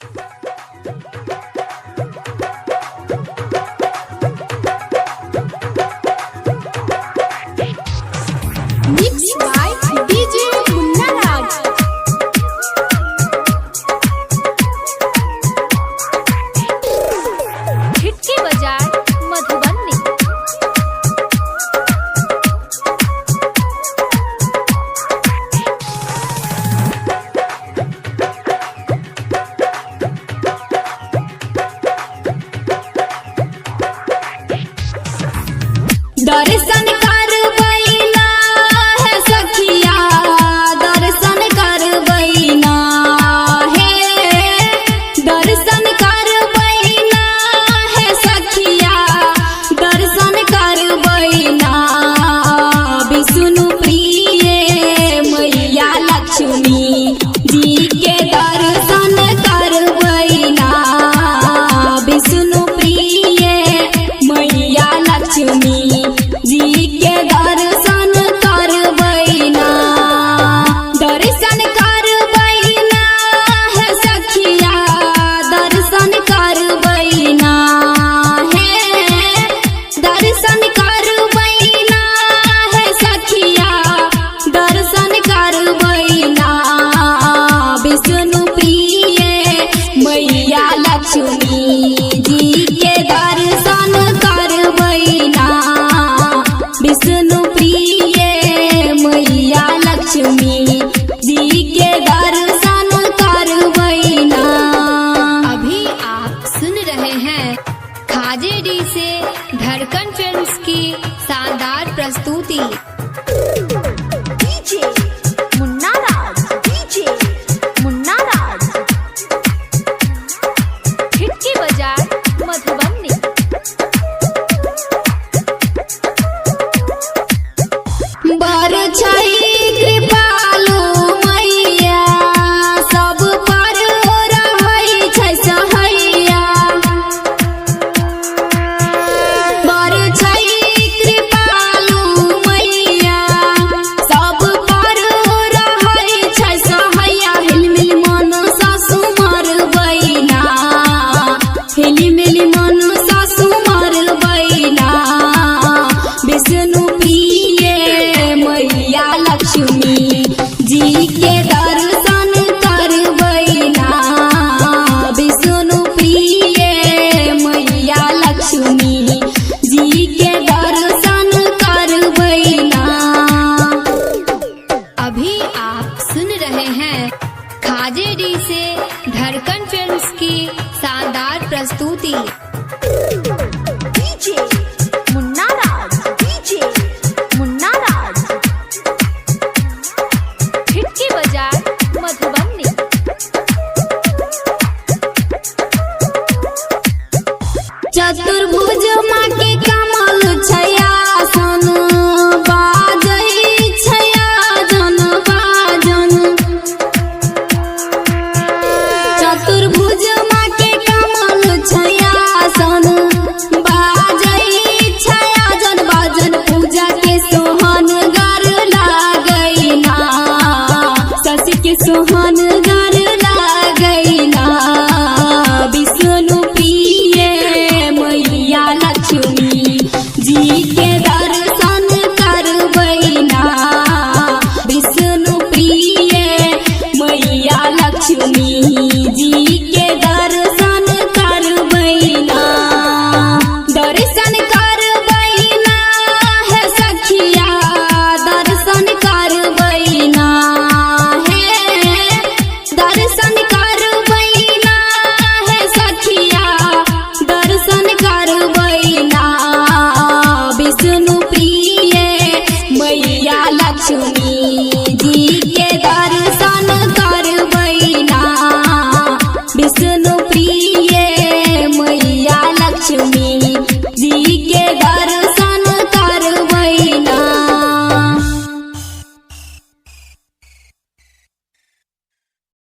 Mixed by DJ Munna Raj. खिड़की बाजार मधुबनी। दर्शन करबैना है सखिया, दर्शन करबैना है, दर्शन करबैना है सखिया, दर्शन करबैना। विष्णु प्रिय मैया लक्ष्मी जी के दर्शन करबैना। विष्णु प्रिय मैया लक्ष्मी जी के दर्शन करबैना। दर्शन करबैना है सखिया, दर्शन करबैना है, दर्शन करबैना है सखिया, दर्शन करबैना। विष्णु प्रिय मैया लक्ष्मी जी के दर्शन करबैना। विष्णु प्रिय मैया लक्ष्मी जी के दर्शन करबैना। अभी आप सुन रहे हैं खाजे डी से धड़कन फिल्म्स की शानदार प्रस्तुति। DJ Munna Raj, DJ Munna Raj। खिड़की बाजार मधुबनी। बर छई कृपालु मैया, सब पर रहै छै सहैया। बर छई कृपालु मैया, सब पर रहै छै सहैया। हिलमिल मन सासु मरबैना, हिलमिल मन सासु मरबैना। विष्णु प्रिय मैया लक्ष्मी जी के दर्शन करबैना। विष्णु प्रिय मैया लक्ष्मी जी के दर्शन करबैना। अभी आप सुन रहे हैं खाजे डी से धड़कन फिल्म्स की शानदार प्रस्तुति। DJ Munna Raj, DJ Munna Raj। खिड़की बाजार मधुबनी। चतुर्भुज माँ के कमल छयासन, बाजै छयाजन बाजन। चतुर्भुज माँ के कमल छयासन, बाजै छयाजन बाजन। पूजा के सोहन गर लागैना, शशि के सोहन गर लागैना। विष्णु प्रिय मैया लक्ष्मी जी के दर्शन करबैना। विष्णु प्रिय मैया लक्ष्मी जी